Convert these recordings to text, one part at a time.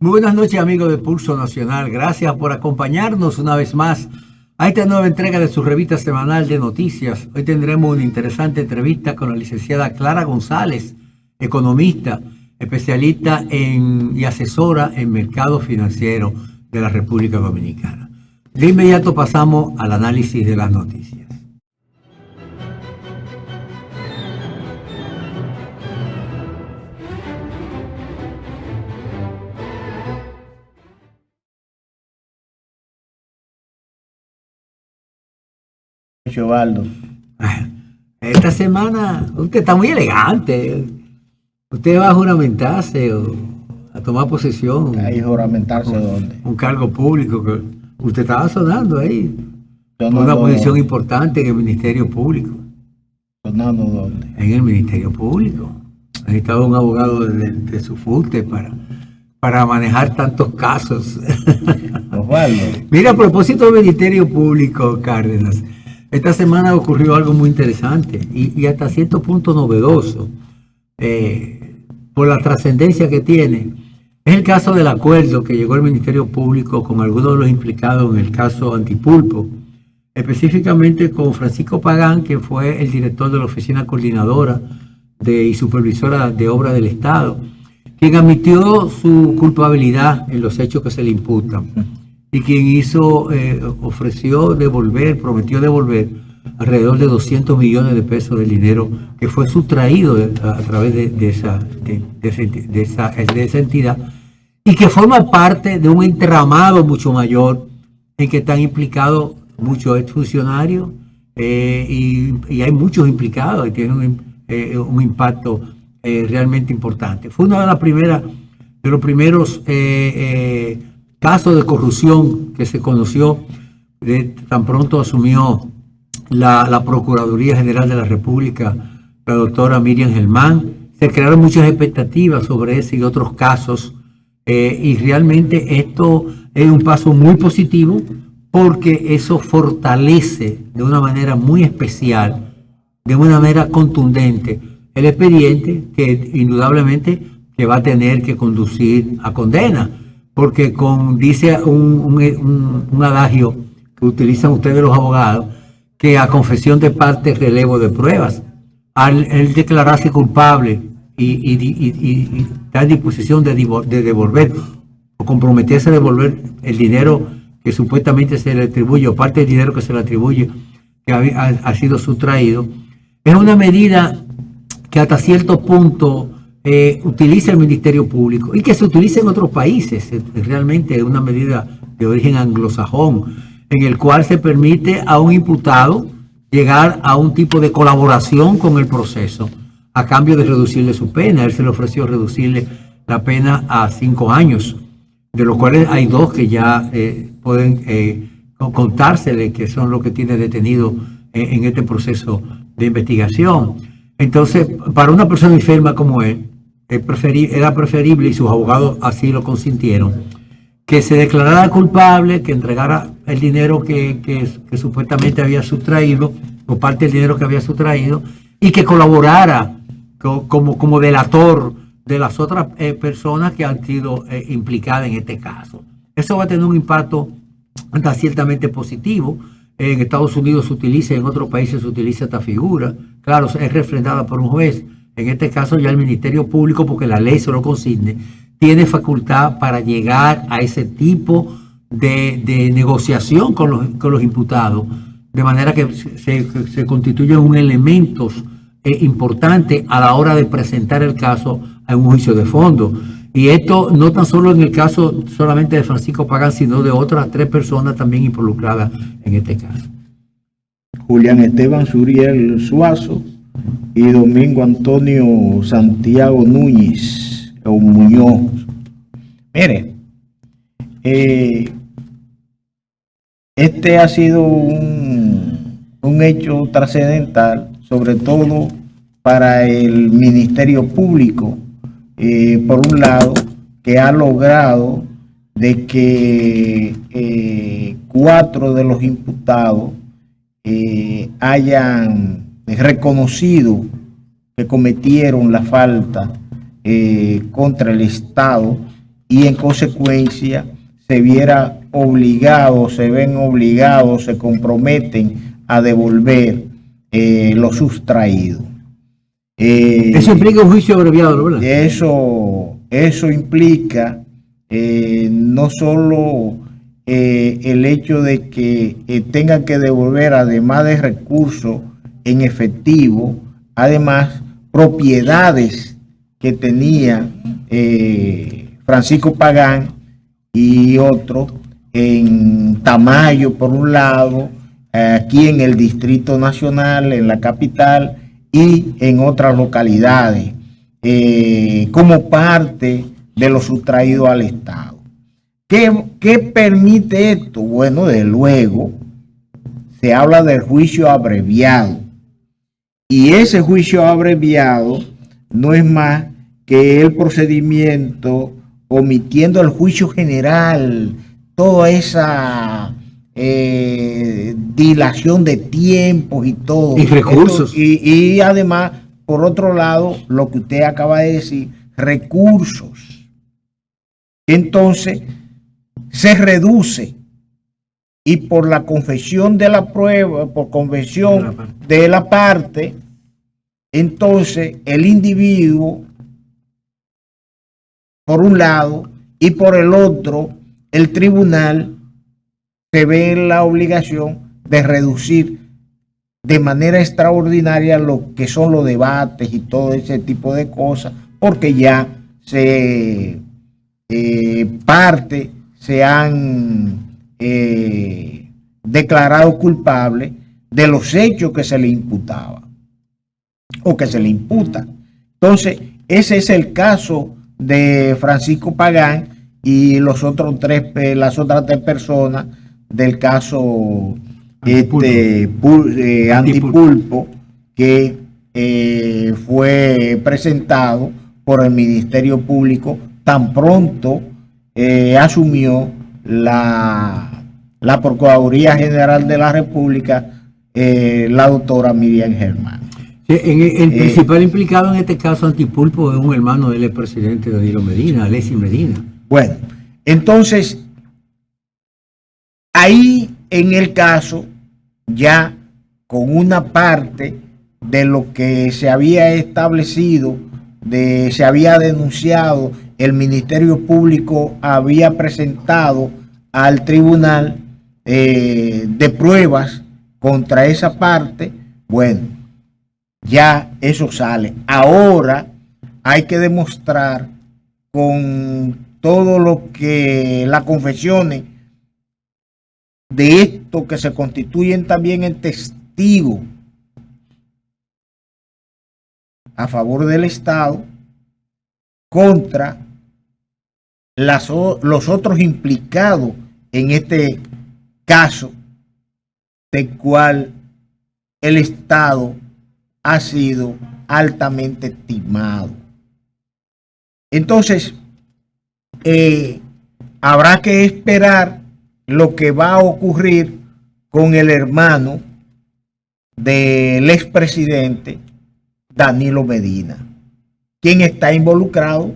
Muy buenas noches, amigos de Pulso Nacional. Gracias por acompañarnos una vez más a esta nueva entrega de su revista semanal de noticias. Hoy tendremos una interesante entrevista con la licenciada Clara González, economista, especialista y asesora en mercado financiero de la República Dominicana. De inmediato pasamos al análisis de las noticias. Chovaldo. Esta semana usted está muy elegante. Usted va a juramentarse o a tomar posesión. ¿Ahí juramentarse dónde? Un cargo público que usted estaba sonando ahí. Sonando Una posición dónde. importante en el Ministerio Público. ¿Sonando dónde? En el Ministerio Público. Ha necesitado un abogado de su fuste para manejar tantos casos. Osvaldo. Mira, a propósito del Ministerio Público, Cárdenas, esta semana ocurrió algo muy interesante y hasta cierto punto novedoso por la trascendencia que tiene. Es el caso del acuerdo que llegó el Ministerio Público con algunos de los implicados en el caso Antipulpo, específicamente con Francisco Pagán, que fue el director de la Oficina Coordinadora y Supervisora de Obras del Estado, quien admitió su culpabilidad en los hechos que se le imputan. Y quien prometió devolver alrededor de 200 millones de pesos del dinero que fue sustraído a través de esa entidad y que forma parte de un entramado mucho mayor en que están implicados muchos exfuncionarios y hay muchos implicados y tienen un impacto realmente importante. Fue una de los primeros caso de corrupción que se conoció tan pronto asumió la Procuraduría General de la República, la doctora Miriam Germán. Se crearon muchas expectativas sobre ese y otros casos y realmente esto es un paso muy positivo porque eso fortalece de una manera muy especial, de una manera contundente, el expediente que indudablemente que va a tener que conducir a condena. Porque dice un adagio que utilizan ustedes los abogados, que a confesión de parte relevo de pruebas. Al él declararse culpable y estar en disposición de devolver o comprometerse a devolver el dinero que supuestamente se le atribuye o parte del dinero que se le atribuye que ha sido sustraído, es una medida que hasta cierto punto utiliza el Ministerio Público y que se utiliza en otros países. Realmente es una medida de origen anglosajón en el cual se permite a un imputado llegar a un tipo de colaboración con el proceso a cambio de reducirle su pena. Él se le ofreció reducirle la pena a 5 años, de los cuales hay 2 que ya pueden contársele que son los que tiene detenido en este proceso de investigación. Entonces, para una persona enferma como él, era preferible, y sus abogados así lo consintieron, que se declarara culpable, que entregara el dinero que supuestamente había sustraído, o parte del dinero que había sustraído, y que colaborara como delator de las otras personas que han sido implicadas en este caso. Eso va a tener un impacto ciertamente positivo. En Estados Unidos se utiliza, en otros países se utiliza esta figura. Claro, es refrendada por un juez. En este caso ya el Ministerio Público, porque la ley se lo consigne, tiene facultad para llegar a ese tipo de negociación con los imputados, de manera que se constituyen un elementos importante a la hora de presentar el caso a un juicio de fondo. Y esto no tan solo en el caso solamente de Francisco Pagán, sino de otras 3 personas también involucradas en este caso. Julián Esteban Suriel Suazo y Domingo Antonio Santiago Núñez o Muñoz. Mire, este ha sido un hecho trascendental, sobre todo para el Ministerio Público, por un lado, que ha logrado de que 4 de los imputados hayan reconocido que cometieron la falta contra el Estado y en consecuencia se viera obligado, se ven obligados, se comprometen a devolver lo sustraído. Eso implica un juicio abreviado, ¿verdad? Eso implica no solo el hecho de que tengan que devolver, además de recursos en efectivo, además propiedades que tenía Francisco Pagán y otro en Tamayo por un lado, aquí en el Distrito Nacional, en la capital y en otras localidades, como parte de lo sustraído al Estado. ¿Qué permite esto? Bueno, de luego se habla del juicio abreviado, y ese juicio abreviado no es más que el procedimiento omitiendo el juicio general, toda esa dilación de tiempos y todo. Y recursos. Y además, por otro lado, lo que usted acaba de decir, recursos. Entonces, se reduce, y por la confesión de la prueba, por confesión de la parte, entonces el individuo, por un lado, y por el otro, el tribunal se ve en la obligación de reducir de manera extraordinaria lo que son los debates y todo ese tipo de cosas, porque ya parte se han declarado culpables de los hechos que se le imputaba o que se le imputa. Entonces, ese es el caso de Francisco Pagán y las otras tres personas del caso Antipulpo, que fue presentado por el Ministerio Público tan pronto asumió la Procuraduría General de la República la doctora Miriam Germán. El principal implicado en este caso Antipulpo es un hermano del expresidente Danilo Medina, Alexis Medina. Bueno, entonces, ahí en el caso, ya con una parte de lo que se había establecido, se había denunciado, el Ministerio Público había presentado al tribunal de pruebas contra esa parte. Bueno, ya eso sale. Ahora hay que demostrar con todo lo que las confesiones de esto, que se constituyen también en testigo a favor del Estado contra los otros implicados en este caso, del cual el Estado ha sido altamente timado. Entonces, habrá que esperar lo que va a ocurrir con el hermano del expresidente Danilo Medina, quien está involucrado,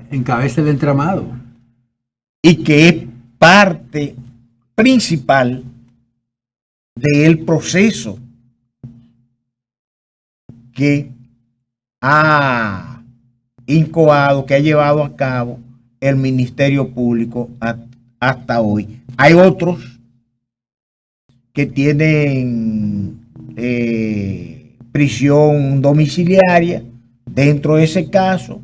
encabeza el entramado, y que es parte principal del proceso que ha incoado, que ha llevado a cabo el Ministerio Público hasta hoy. Hay otros que tienen prisión domiciliaria dentro de ese caso,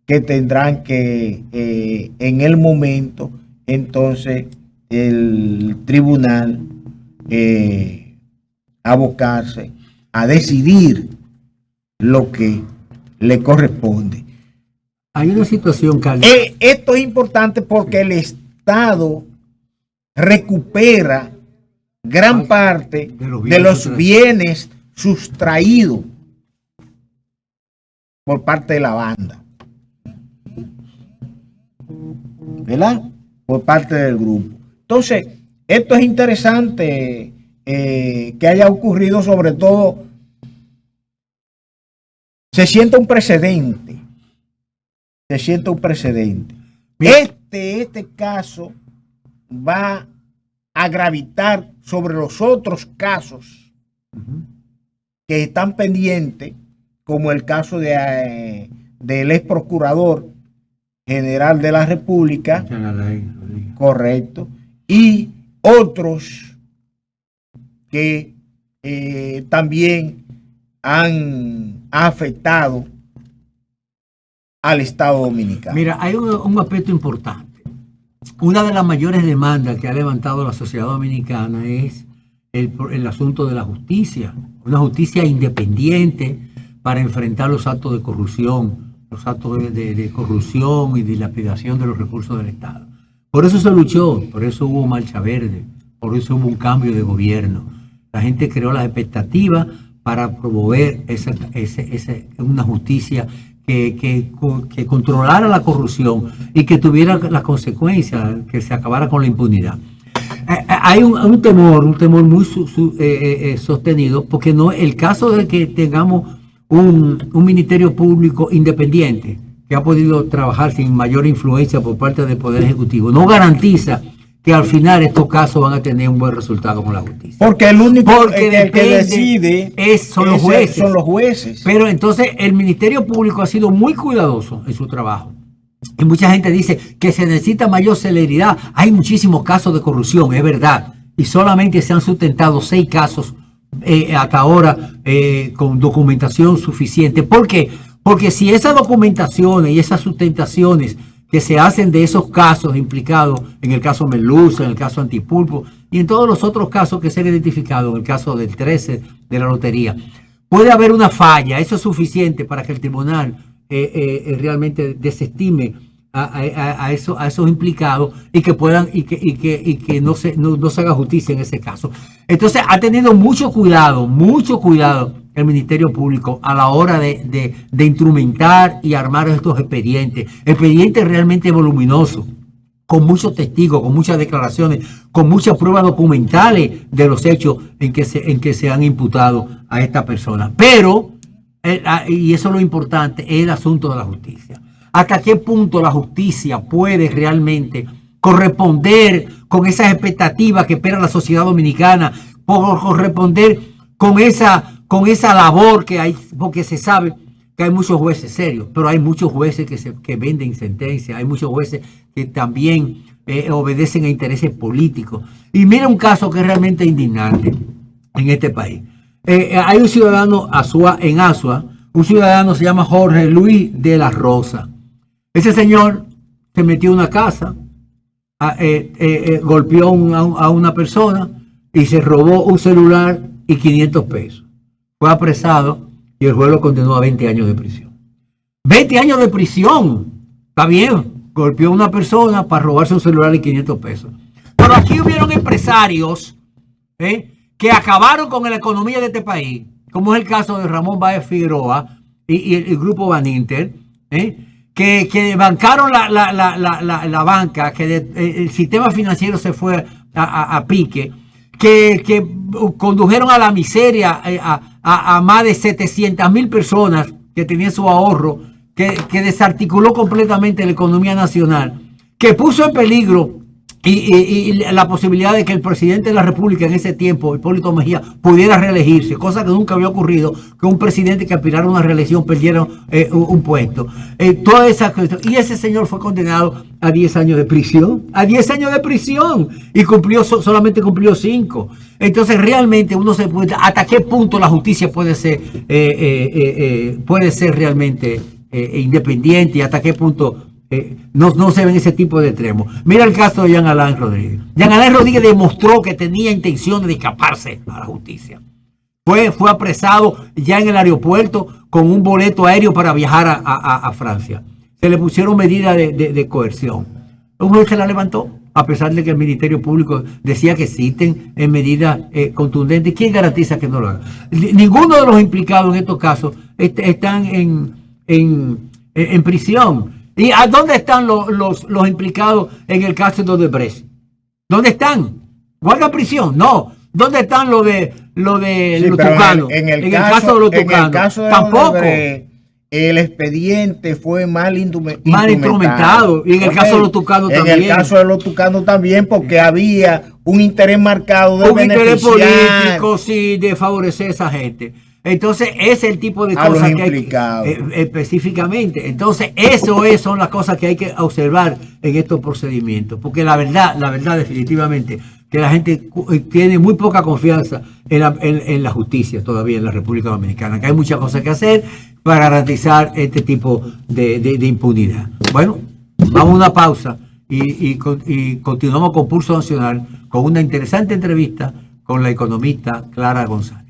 que tendrán que en el momento entonces el tribunal abocarse a decidir lo que le corresponde. Hay una situación, Carlos. Esto es importante porque el Estado recupera gran parte de los bienes sustraídos por parte de la banda, ¿verdad? Por parte del grupo. Entonces, esto es interesante que haya ocurrido, sobre todo, se siente un precedente. Se siente un precedente. este caso va a gravitar sobre los otros casos que están pendientes, como el caso del ex procurador general de la República, correcto, y otros que también han afectado al Estado Dominicano. Mira, hay un aspecto importante. Una de las mayores demandas que ha levantado la sociedad dominicana es el asunto de la justicia, una justicia independiente para enfrentar los actos de corrupción, los actos de corrupción y dilapidación de los recursos del Estado. Por eso se luchó, por eso hubo marcha verde, por eso hubo un cambio de gobierno. La gente creó las expectativas para promover una justicia que controlara la corrupción y que tuviera las consecuencias, que se acabara con la impunidad. Hay un temor muy sostenido, porque no el caso de que tengamos un ministerio público independiente que ha podido trabajar sin mayor influencia por parte del Poder Ejecutivo no garantiza que al final estos casos van a tener un buen resultado con la justicia. Porque el único que decide son los jueces. Son los jueces. Pero entonces el Ministerio Público ha sido muy cuidadoso en su trabajo. Y mucha gente dice que se necesita mayor celeridad. Hay muchísimos casos de corrupción, es verdad. Y solamente se han sustentado 6 casos hasta ahora con documentación suficiente. ¿Por qué? Porque si esas documentaciones y esas sustentaciones que se hacen de esos casos implicados, en el caso Merluza, en el caso Antipulpo y en todos los otros casos que se han identificado, en el caso del 13 de la lotería, puede haber una falla. Eso es suficiente para que el tribunal realmente desestime a esos implicados y que puedan y que no se haga justicia en ese caso. Entonces ha tenido mucho cuidado el Ministerio Público a la hora de instrumentar y armar estos expedientes realmente voluminosos, con muchos testigos, con muchas declaraciones, con muchas pruebas documentales de los hechos en que se han imputado a esta persona. Pero, y eso es lo importante, es el asunto de la justicia. ¿Hasta qué punto la justicia puede realmente corresponder con esas expectativas que espera la sociedad dominicana, por corresponder con esa labor que hay? Porque se sabe que hay muchos jueces serios, pero hay muchos jueces que venden sentencias, hay muchos jueces que también obedecen a intereses políticos. Y mira un caso que es realmente indignante en este país. Hay un ciudadano en Asua, un ciudadano se llama Jorge Luis de la Rosa. Ese señor se metió en una casa, golpeó a una persona y se robó un celular y 500 pesos. Fue apresado y el juez lo condenó a 20 años de prisión. 20 años de prisión. Está bien, golpeó a una persona para robarse un celular y 500 pesos. Pero aquí hubieron empresarios que acabaron con la economía de este país, como es el caso de Ramón Báez Figueroa y el grupo Baninter, que bancaron la banca, que el sistema financiero se fue a pique, que condujeron a la miseria a más de 700,000 personas que tenían su ahorro, que desarticuló completamente la economía nacional, que puso en peligro y la posibilidad de que el presidente de la República en ese tiempo, Hipólito Mejía, pudiera reelegirse, cosa que nunca había ocurrido, que un presidente que aspirara a una reelección perdiera un puesto. Toda esa cuestión. Y ese señor fue condenado a 10 años de prisión, y solamente cumplió 5. Entonces realmente uno se puede, hasta qué punto la justicia puede ser realmente independiente, y hasta qué punto no se ven ese tipo de extremos. Mira el caso de Jean Alain Rodríguez. Jean Alain Rodríguez demostró que tenía intención de escaparse a la justicia. Fue apresado ya en el aeropuerto con un boleto aéreo para viajar a Francia. Se le pusieron medidas de coerción. Un juez se la levantó, a pesar de que el Ministerio Público decía que existen medidas contundentes. ¿Quién garantiza que no lo haga? Ninguno de los implicados en estos casos están en prisión. ¿Y a dónde están los implicados en el caso de Odebrecht? ¿Dónde están? ¿Guardan prisión? No. ¿Dónde están los de los tucanos? En el caso de los tucanos. En el caso de tampoco. el expediente fue mal instrumentado. Y en el caso de los Tucanos también. En el caso de los Tucanos también, porque había un interés marcado de un interés beneficiar político, sí, de favorecer a esa gente. Entonces, ese es el tipo de a los cosas que hay implicados. específicamente. Entonces, son las cosas que hay que observar en estos procedimientos. Porque la verdad, definitivamente, que la gente tiene muy poca confianza en la justicia todavía en la República Dominicana, que hay muchas cosas que hacer para garantizar este tipo de impunidad. Bueno, vamos a una pausa y continuamos con Pulso Nacional con una interesante entrevista con la economista Clara González.